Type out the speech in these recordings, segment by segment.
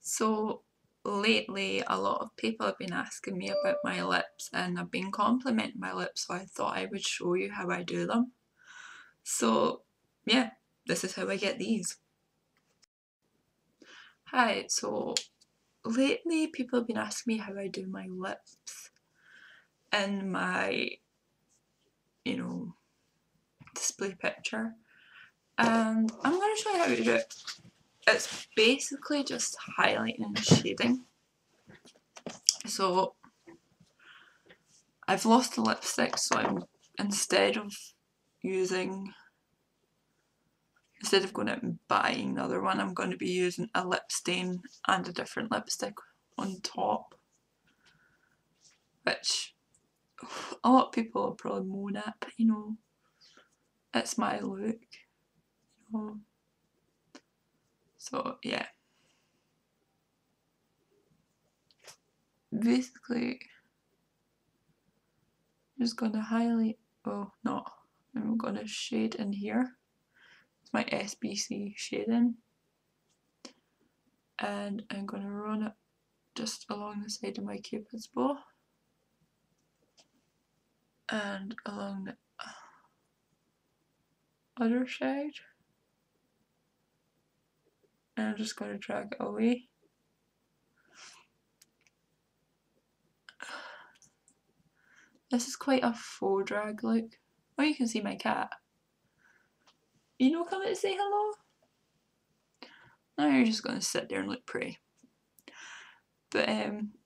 So lately a lot of people have been asking me about my lips and I've been complimenting my lips, so I thought I would show you how I do them. So yeah, this is how I get these. Hi, so lately people have been asking me how I do my lips in my, display picture, and I'm going to show you how to do it. It's basically just highlighting and shading. So I've lost the lipstick, so instead of going out and buying another one, I'm going to be using a lip stain and a different lipstick on top, which a lot of people will probably moan at, but it's my look, so yeah. Basically, I'm just going to highlight, I'm going to shade in here. It's my SBC shading, and I'm going to run it just along the side of my cupid's bow and along the other side, and I'm just going to drag it away. This is quite a faux drag look. Oh, you can see my cat. Come to say hello? Now you're just going to sit there and look pretty. But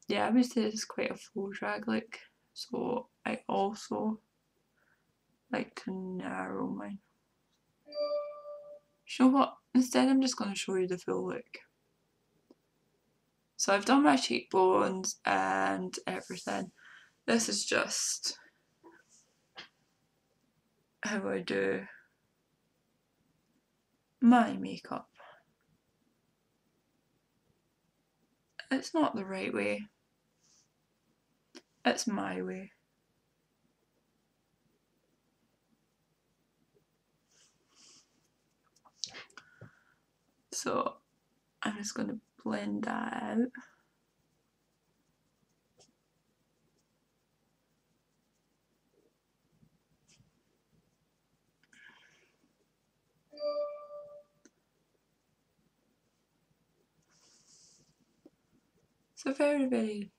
yeah, I would say this is quite a faux drag look. So I also like to narrow mine. You know what? Instead I'm just going to show you the full look. So I've done my cheekbones and everything. This is just how I do my makeup. It's not the right way. It's my way. So I'm just going to blend that out. So very, very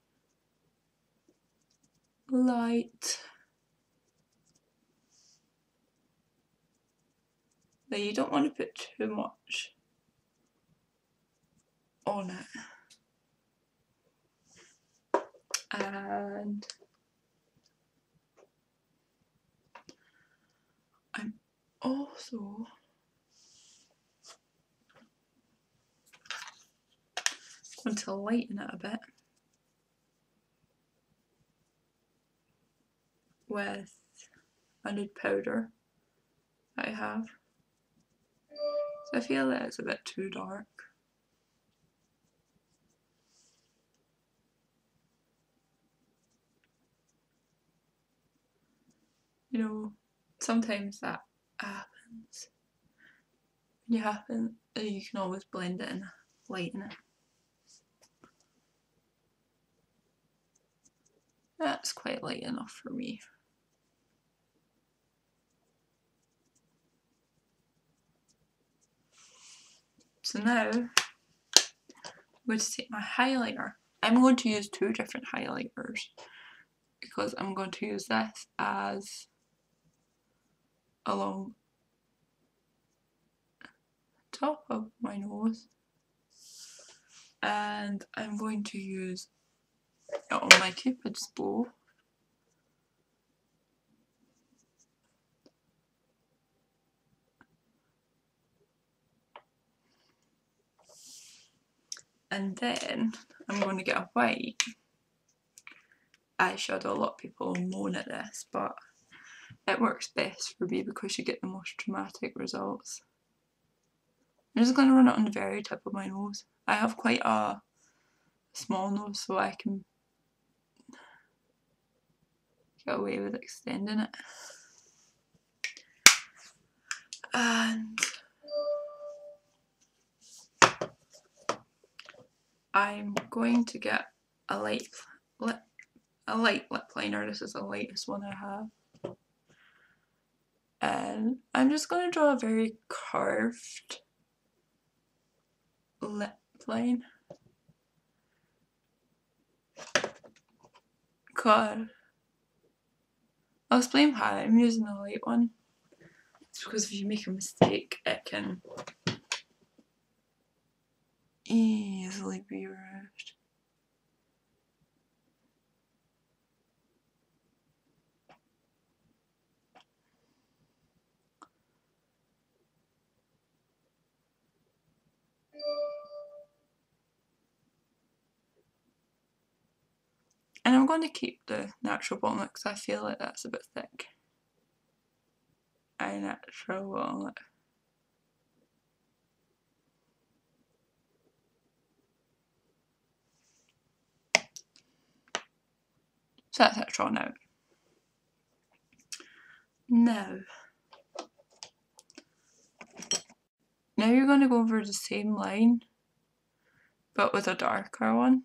light. Now you don't want to put too much on it. And I'm also going to lighten it a bit with a nude powder that I have. So I feel that it's a bit too dark. Sometimes that happens. You can always blend it and lighten it. That's quite light enough for me. So now I'm going to take my highlighter. I'm going to use two different highlighters because I'm going to use this as along the top of my nose, and I'm going to use it on my cupid's bow. And then I'm going to get a white eyeshadow. A lot of people moan at this, but it works best for me because you get the most dramatic results. I'm just going to run it on the very tip of my nose. I have quite a small nose, so I can get away with extending it. And I'm going to get a light lip liner. This is the lightest one I have. And I'm just going to draw a very curved lip line. God. I'll explain why I'm using the light one. It's because if you make a mistake, it can easily be removed. And I'm going to keep the natural bottom lip because I feel like that's a bit thick. A natural bottom lip. So that's how it's drawn out. Now you're going to go over the same line, but with a darker one.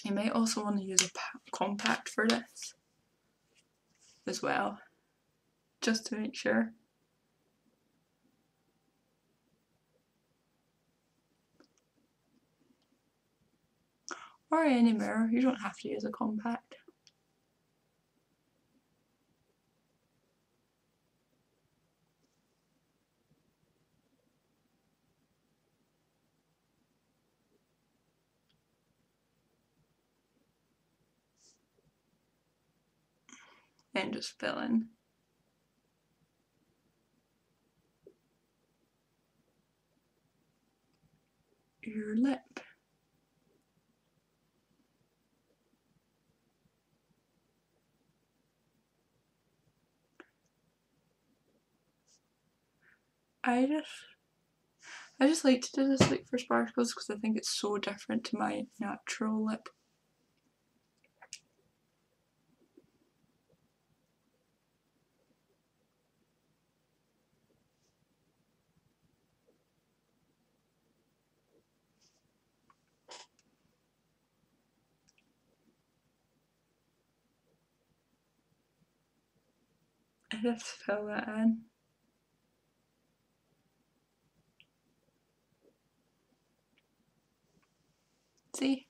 You might also want to use a compact for this as well, just to make sure. Or any mirror, you don't have to use a compact. And just fill in your lip. I just like to do this like for sparkles because I think it's so different to my natural lip. I just fill that in. See?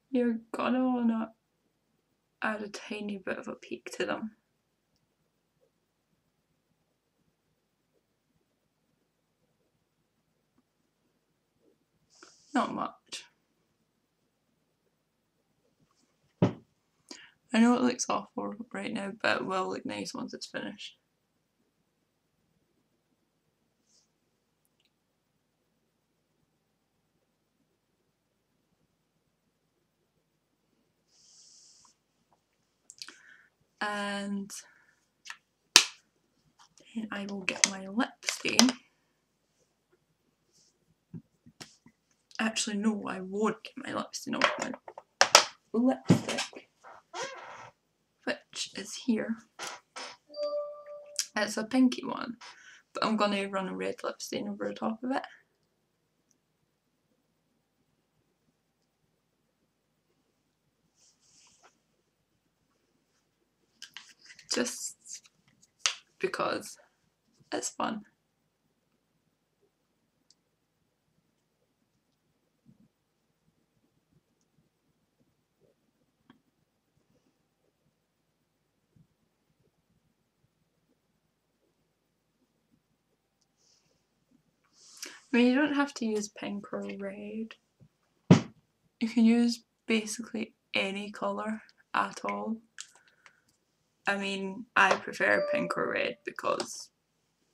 You're gonna wanna add a tiny bit of a peak to them. Not much. I know it looks awful right now, but it will look nice once it's finished. And then I will get my lip stain. Actually, no, I won't get my lip stain. I'll get my lipstick, which is here. It's a pinky one, but I'm going to run a red lip stain over the top of it. Just because it's fun. I mean, you don't have to use pink or red. You can use basically any colour at all. I mean, I prefer pink or red because,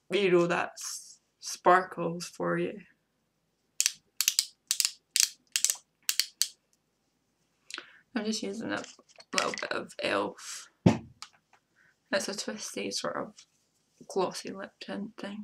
you know, that's sparkles for you. I'm just using a little bit of e.l.f. It's a twisty sort of glossy lip tint thing.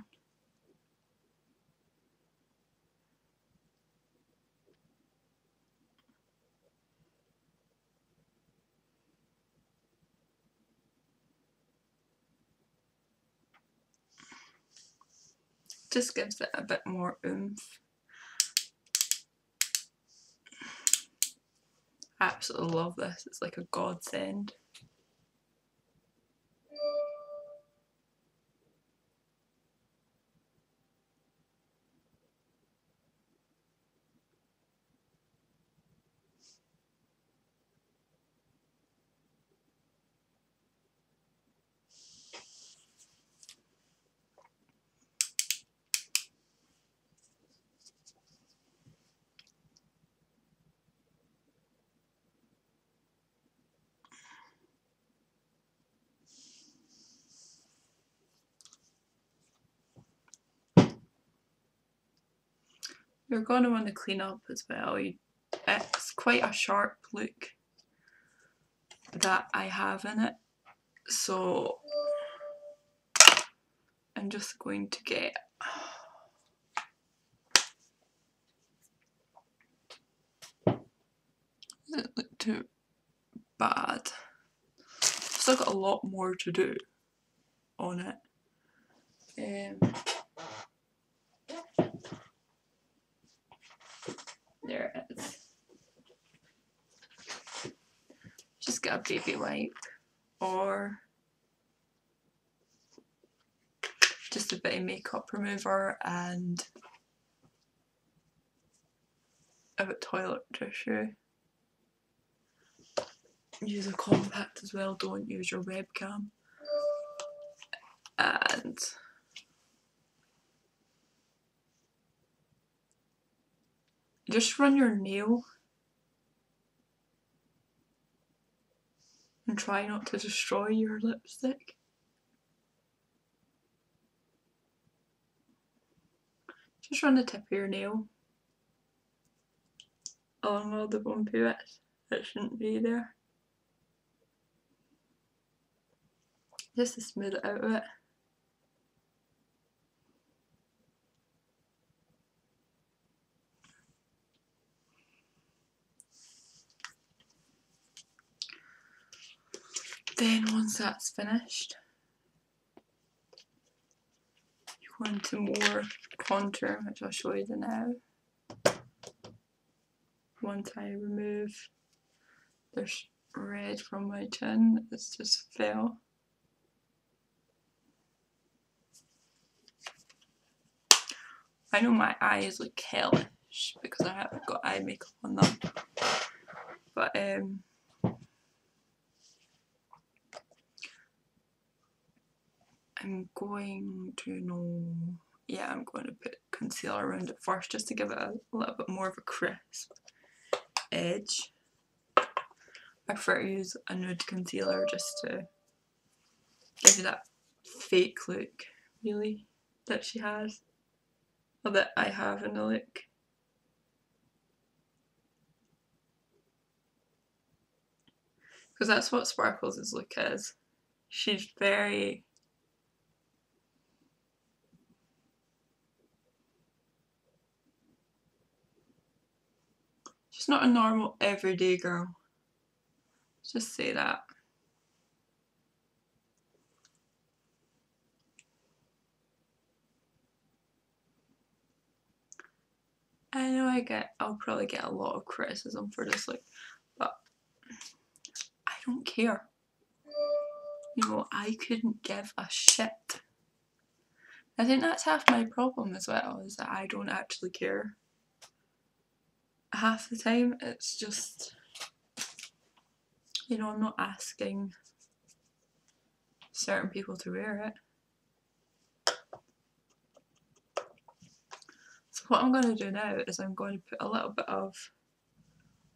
Just gives it a bit more oomph. I absolutely love this. It's like a godsend. You're going to want to clean up as well. It's quite a sharp look that I have in it, so I'm just going to get doesn't look too bad. Still got a lot more to do on it. There it is. Just get a baby wipe or just a bit of makeup remover and a bit of toilet tissue. Use a compact as well, don't use your webcam. And just run your nail and try not to destroy your lipstick. Just run the tip of your nail along all the bumpy bits that shouldn't be there. Just to smooth it out a bit. Then once that's finished, you go into more contour, which I'll show you now. Once I remove this red from my chin, it's just fell. I know my eyes look hellish because I haven't got eye makeup on them, but I'm going to put concealer around it first just to give it a little bit more of a crisp edge. I prefer to use a nude concealer just to give you that fake look, really, that she has, or that I have in the look. Because that's what Sparkles' look is. She's very... she's not a normal everyday girl. Let's just say that. I know I'll probably get a lot of criticism for this look, but I don't care. You know, I couldn't give a shit. I think that's half my problem as well, is that I don't actually care. Half the time it's just, you know, I'm not asking certain people to wear it. So what I'm going to do now is I'm going to put a little bit of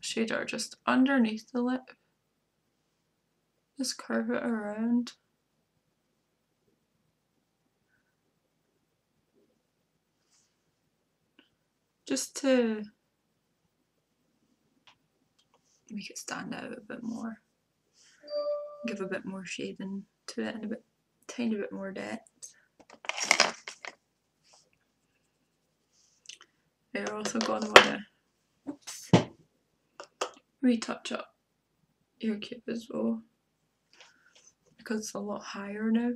shader just underneath the lip. Just curve it around. Just to make it stand out a bit more. Give a bit more shading to it and a tiny bit more depth. You're also going to want to retouch up your cube as well, because it's a lot higher now.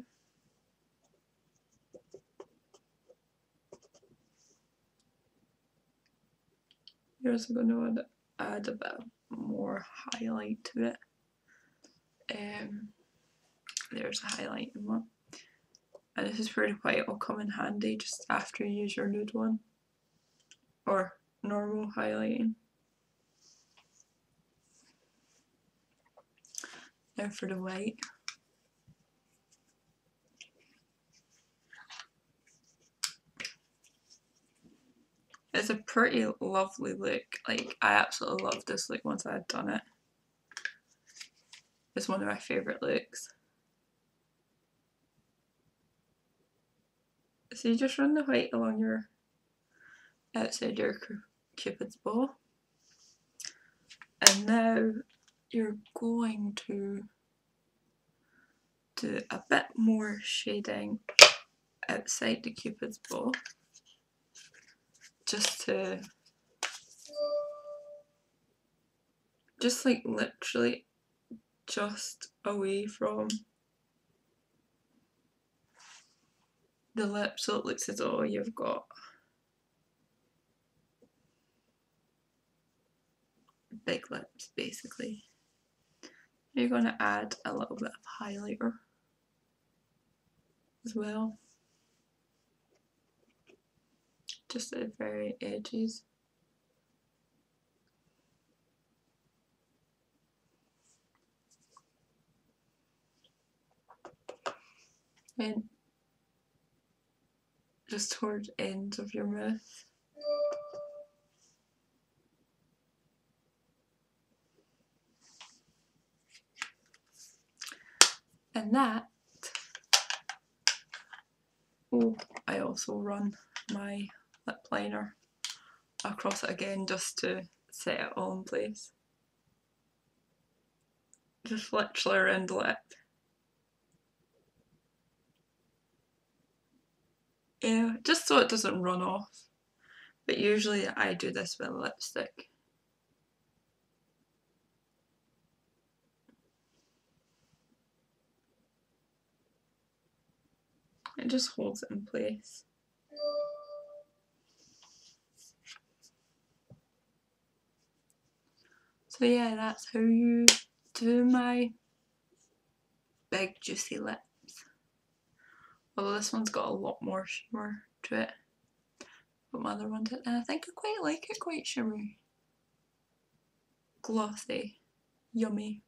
Here's I'm going to add a bit more highlight to it. There's a highlighting one. And this is pretty quite, it'll come in handy just after you use your nude one. Or normal highlighting. Now for the white. It's a pretty lovely look. Like, I absolutely loved this look once I had done it. It's one of my favourite looks. So you just run the white along your outside your cupid's bow. And now you're going to do a bit more shading outside the cupid's bow. Just like literally just away from the lip, so it looks as though you've got big lips basically. You're going to add a little bit of highlighter as well, just at the very edges. And just towards the ends of your mouth. And that, oh, I also run my lip liner across it again just to set it all in place. Just literally around the lip. Yeah, just so it doesn't run off. But usually I do this with lipstick. It just holds it in place. So yeah, that's how you do my big juicy lips. Although this one's got a lot more shimmer to it. But my other one did, and I think I quite like it, quite shimmery. Glossy. Yummy.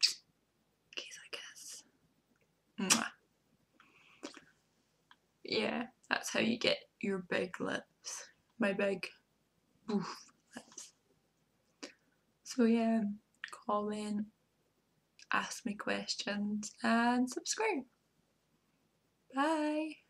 Kiss I kiss. Mwah. Yeah, that's how you get your big lips. My big boof lips. So yeah, comment, ask me questions, and subscribe. Bye!